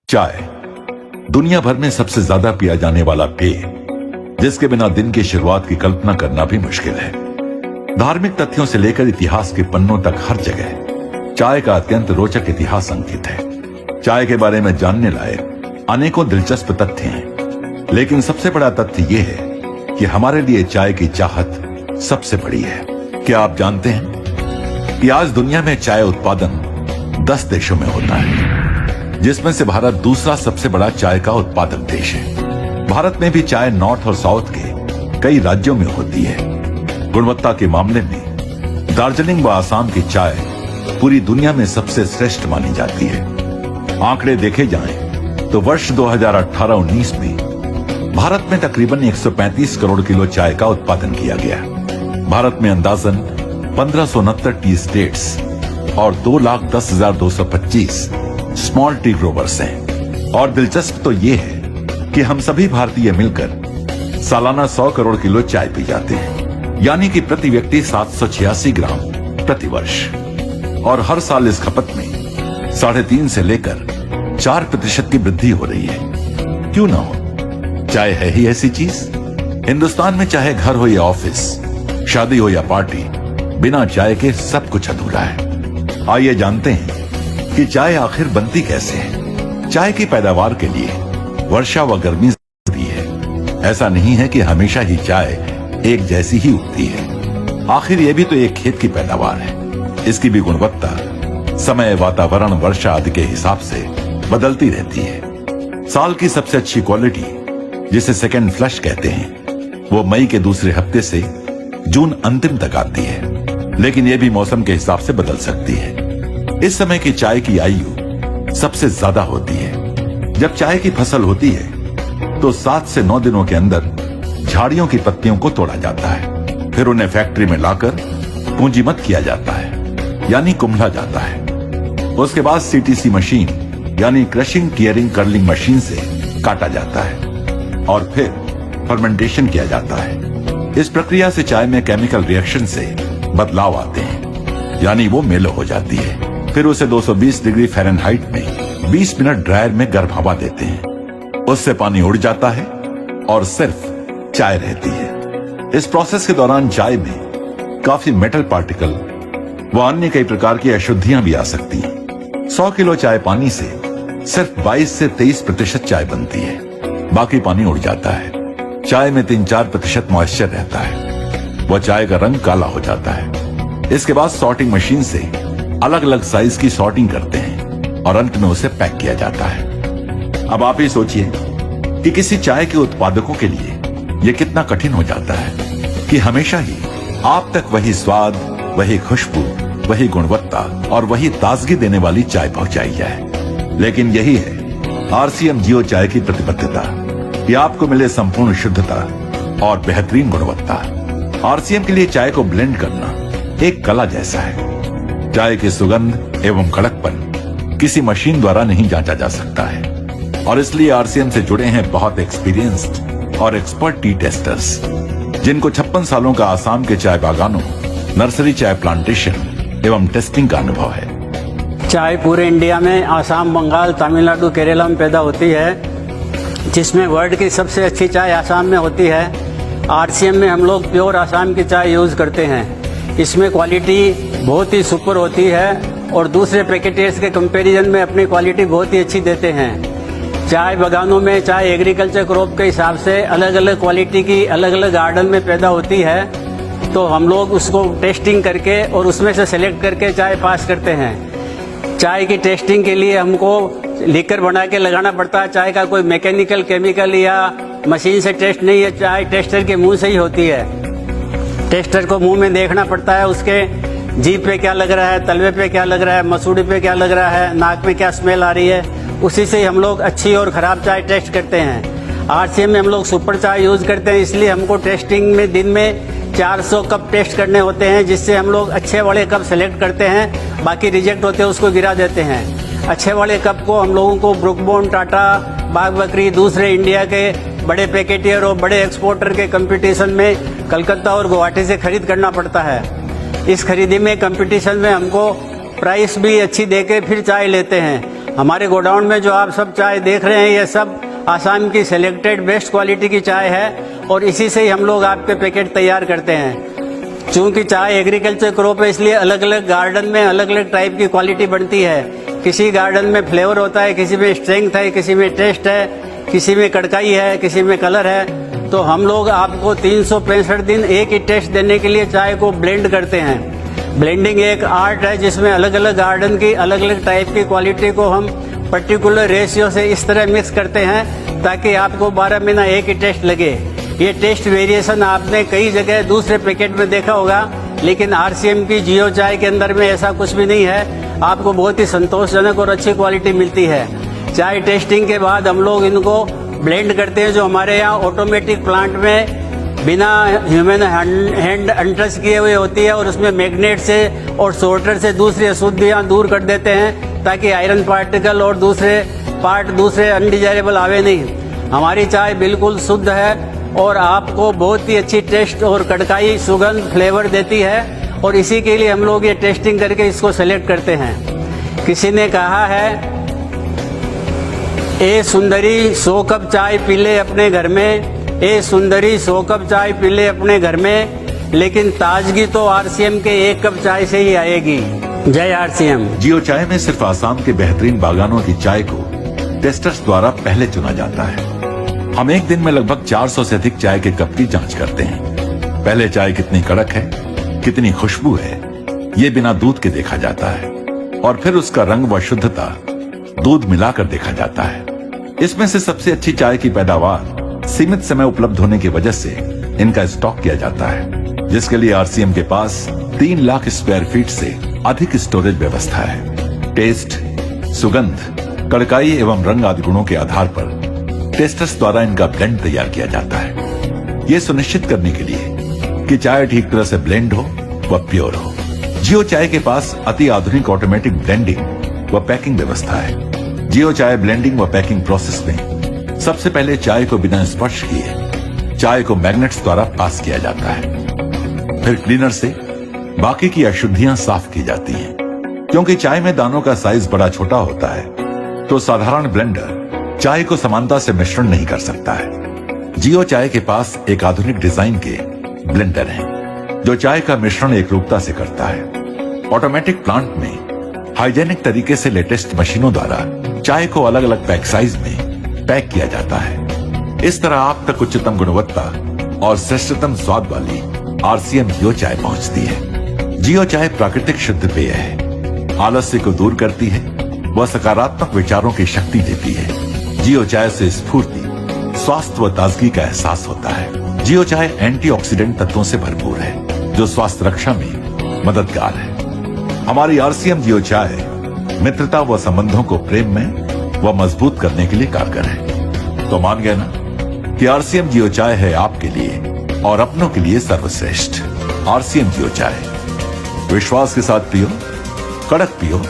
चाय दुनिया भर में सबसे ज्यादा पिया जाने वाला पेय, जिसके बिना दिन की शुरुआत की कल्पना करना भी मुश्किल है। धार्मिक तथ्यों से लेकर इतिहास के पन्नों तक हर जगह चाय का अत्यंत रोचक इतिहास अंकित है। चाय के बारे में जानने लायक अनेकों दिलचस्प तथ्य हैं, लेकिन सबसे बड़ा तथ्य यह है कि हमारे लिए चाय की चाहत सबसे बड़ी है। क्या आप जानते हैं कि आज दुनिया में चाय उत्पादन 10 देशों में होता है, जिसमें से भारत दूसरा सबसे बड़ा चाय का उत्पादक देश है। भारत में भी चाय नॉर्थ और साउथ के कई राज्यों में होती है। गुणवत्ता के मामले में दार्जिलिंग व आसाम की चाय पूरी दुनिया में सबसे श्रेष्ठ मानी जाती है। आंकड़े देखे जाएं तो वर्ष 2018-19 में भारत में तकरीबन 135 करोड़ किलो चाय का उत्पादन किया गया। भारत में अंदाजन 1569 टी स्टेट्स और 2,10,225 स्मॉल टी ग्रोवर्स हैं। और दिलचस्प तो ये है कि हम सभी भारतीय मिलकर सालाना 100 करोड़ किलो चाय पी जाते हैं, यानी कि प्रति व्यक्ति 786 ग्राम प्रति वर्ष। और हर साल इस खपत में 3.5 से लेकर 4% की वृद्धि हो रही है। क्यों ना हो, चाय है ही ऐसी चीज। हिंदुस्तान में चाहे घर हो या ऑफिस, शादी हो या पार्टी, बिना चाय के सब कुछ अधूरा है। आइए जानते हैं कि चाय आखिर बनती कैसे है। चाय की पैदावार के लिए वर्षा व गर्मी जरूरी है। ऐसा नहीं है कि हमेशा ही चाय एक जैसी ही उगती है। आखिर ये भी तो एक खेत की पैदावार है। इसकी भी गुणवत्ता समय, वातावरण, वर्षा आदि के हिसाब से बदलती रहती है। साल की सबसे अच्छी क्वालिटी, जिसे सेकेंड फ्लश कहते हैं, वो मई के दूसरे हफ्ते से जून अंतिम तक आती है, लेकिन ये भी मौसम के हिसाब से बदल सकती है। इस समय की चाय की आयु सबसे ज्यादा होती है। जब चाय की फसल होती है तो 7 से 9 दिनों के अंदर झाड़ियों की पत्तियों को तोड़ा जाता है। फिर उन्हें फैक्ट्री में लाकर पूंजीमत किया जाता है, यानी कुम्हला जाता है। उसके बाद सीटीसी मशीन यानी क्रशिंग, टियरिंग, कर्लिंग मशीन से काटा जाता है और फिर फर्मेंटेशन किया जाता है। इस प्रक्रिया से चाय में केमिकल रिएक्शन से बदलाव आते हैं, यानी वो मेलो हो जाती है। फिर उसे 220 डिग्री फ़ारेनहाइट में 20 मिनट ड्रायर में गर्म हवा देते हैं। उससे पानी उड़ जाता है और सिर्फ चाय रहती है। इस प्रोसेस के दौरान चाय में काफी मेटल पार्टिकल व अन्य कई प्रकार की अशुद्धियां भी आ सकती हैं। 100 किलो चाय पानी से सिर्फ 22 से 23% चाय बनती है, बाकी पानी उड़ जाता है। चाय में 3-4% मॉइस्चर रहता है। वह चाय का रंग काला हो जाता है। इसके बाद सॉर्टिंग मशीन से अलग अलग साइज की सॉर्टिंग करते हैं और अंत में उसे पैक किया जाता है। अब आप ही सोचिए कि किसी चाय के उत्पादकों के लिए यह कितना कठिन हो जाता है कि हमेशा ही आप तक वही स्वाद, वही खुशबू, वही गुणवत्ता और वही ताजगी देने वाली चाय पहुंचाई जाए। लेकिन यही है आरसीएम जियो चाय की प्रतिबद्धता कि आपको मिले संपूर्ण शुद्धता और बेहतरीन गुणवत्ता। आरसीएम के लिए चाय को ब्लेंड करना एक कला जैसा है। चाय की सुगंध एवं कड़कपन किसी मशीन द्वारा नहीं जांचा जा सकता है, और इसलिए आरसीएम से जुड़े हैं बहुत एक्सपीरियंस्ड और एक्सपर्ट टी टेस्टर्स, जिनको 56 सालों का आसाम के चाय बागानों, नर्सरी चाय प्लांटेशन एवं टेस्टिंग का अनुभव है। चाय पूरे इंडिया में आसाम, बंगाल, तमिलनाडु, केरला में पैदा होती है, जिसमें वर्ल्ड की सबसे अच्छी चाय आसाम में होती है। आरसीएम में हम लोग प्योर आसाम की चाय यूज करते हैं। इसमें क्वालिटी बहुत ही सुपर होती है और दूसरे पैकेटर्स के कंपैरिजन में अपनी क्वालिटी बहुत ही अच्छी देते हैं। चाय बागानों में चाय एग्रीकल्चर क्रॉप के हिसाब से अलग अलग क्वालिटी की अलग अलग गार्डन में पैदा होती है, तो हम लोग उसको टेस्टिंग करके और उसमें से सेलेक्ट करके चाय पास करते हैं। चाय की टेस्टिंग के लिए हमको लीकर बना के लगाना पड़ता है। चाय का कोई मैकेनिकल, केमिकल या मशीन से टेस्ट नहीं है, चाय टेस्टर के मुंह से ही होती है। टेस्टर को मुंह में देखना पड़ता है, उसके जीभ पे क्या लग रहा है, तलवे पे क्या लग रहा है, मसूड़ी पे क्या लग रहा है, नाक में क्या स्मेल आ रही है, उसी से हम लोग अच्छी और खराब चाय टेस्ट करते हैं। आरसीएम में हम लोग सुपर चाय यूज करते हैं, इसलिए हमको टेस्टिंग में दिन में 400 कप टेस्ट करने होते हैं, जिससे हम लोग अच्छे वाले कप सेलेक्ट करते हैं। बाकी रिजेक्ट होते हैं उसको गिरा देते हैं। अच्छे वाले कप को हम लोगों को ब्रुकबॉन्ड, टाटा, बाग बकरी, दूसरे इंडिया के बड़े पैकेटियर और बड़े एक्सपोर्टर के कंपटीशन में कलकत्ता और गुवाहाटी से खरीद करना पड़ता है। इस खरीदी में कंपटीशन में हमको प्राइस भी अच्छी देके फिर चाय लेते हैं। हमारे गोडाउन में जो आप सब चाय देख रहे हैं, ये सब आसाम की सिलेक्टेड बेस्ट क्वालिटी की चाय है और इसी से ही हम लोग आपके पैकेट तैयार करते हैं। चूंकि चाय एग्रीकल्चर क्रॉप है, इसलिए अलग अलग गार्डन में अलग अलग टाइप की क्वालिटी बनती है। किसी गार्डन में फ्लेवर होता है, किसी में स्ट्रेंथ है, किसी में टेस्ट है, किसी में कड़काई है, किसी में कलर है। तो हम लोग आपको 365 दिन एक ही टेस्ट देने के लिए चाय को ब्लेंड करते हैं। ब्लेंडिंग एक आर्ट है जिसमें अलग अलग गार्डन की अलग अलग टाइप की क्वालिटी को हम पर्टिकुलर रेशियो से इस तरह मिक्स करते हैं ताकि आपको 12 महीना एक ही टेस्ट लगे। ये टेस्ट वेरिएशन आपने कई जगह दूसरे पैकेट में देखा होगा, लेकिन आरसीएम की जियो चाय के अंदर में ऐसा कुछ भी नहीं है। आपको बहुत ही संतोषजनक और अच्छी क्वालिटी मिलती है। चाय टेस्टिंग के बाद हम लोग इनको ब्लेंड करते हैं, जो हमारे यहाँ ऑटोमेटिक प्लांट में बिना ह्यूमन हैंड अनटच किए हुए होती है और उसमें मैग्नेट से और सोर्टर से दूसरी अशुद्धियाँ दूर कर देते हैं ताकि आयरन पार्टिकल और दूसरे अनडिजायरेबल आवे नहीं। हमारी चाय बिल्कुल शुद्ध है और आपको बहुत ही अच्छी टेस्ट और कड़काई, सुगंध, फ्लेवर देती है और इसी के लिए हम लोग ये टेस्टिंग करके इसको सेलेक्ट करते हैं। किसी ने कहा है, ए सुंदरी 100 कप चाय पी ले अपने घर में, ए सुंदरी 100 कप चाय पी ले अपने घर में, लेकिन ताजगी तो आरसीएम के 1 कप चाय से ही आएगी। जय आरसीएम। जियो चाय में सिर्फ आसाम के बेहतरीन बागानों की चाय को टेस्टर्स द्वारा पहले चुना जाता है। हम एक दिन में लगभग 400 से अधिक चाय के कप की जांच करते हैं। पहले चाय कितनी कड़क है, कितनी खुशबू है, ये बिना दूध के देखा जाता है और फिर उसका रंग व शुद्धता दूध मिलाकर देखा जाता है। इसमें से सबसे अच्छी चाय की पैदावार सीमित समय उपलब्ध होने की वजह से इनका स्टॉक किया जाता है, जिसके लिए आरसीएम के पास 3 लाख स्क्वायर फीट से अधिक स्टोरेज व्यवस्था है। टेस्ट, सुगंध, कड़काई एवं रंग आदि गुणों के आधार पर टेस्टर्स द्वारा इनका ब्लेंड तैयार किया जाता है, ये सुनिश्चित करने के लिए कि चाय ठीक तरह से ब्लेंड हो व प्योर हो। जियो चाय के पास अति आधुनिक ऑटोमेटिक ब्लेंडिंग व पैकिंग व्यवस्था है। जियो चाय ब्लेंडिंग व पैकिंग प्रोसेस में सबसे पहले चाय को बिना स्पर्श किए चाय को मैग्नेट्स द्वारा पास किया जाता है। फिर क्लीनर से बाकी की अशुद्धियां साफ की जाती हैं। क्योंकि चाय में दानों का साइज बड़ा छोटा होता है, तो साधारण ब्लेंडर चाय को समानता से मिश्रण नहीं कर सकता है। जियो चाय के पास एक आधुनिक डिजाइन के ब्लेंडर हैं, जो चाय का मिश्रण एकरूपता से करता है। ऑटोमेटिक प्लांट में हाइजेनिक तरीके से लेटेस्ट मशीनों द्वारा चाय को अलग अलग पैक साइज में पैक किया जाता है। इस तरह आप तक उच्चतम गुणवत्ता और श्रेष्ठतम स्वाद वाली आरसीएम जियो चाय पहुंचती है। जियो चाय प्राकृतिक शुद्ध पेय है, आलस्य को दूर करती है व सकारात्मक विचारों की शक्ति देती है। जियो चाय से स्फूर्ति, स्वास्थ्य व ताजगी का एहसास होता है। जियो चाय एंटीऑक्सीडेंट तत्वों से भरपूर है, जो स्वास्थ्य रक्षा में मददगार है। हमारी आरसीएम जियो चाय मित्रता व संबंधों को प्रेम में व मजबूत करने के लिए कारगर है। तो मान गए ना कि आरसीएम जियो चाय है आपके लिए और अपनों के लिए सर्वश्रेष्ठ। आरसीएम जियो चाय, विश्वास के साथ पियो, कड़क पियो,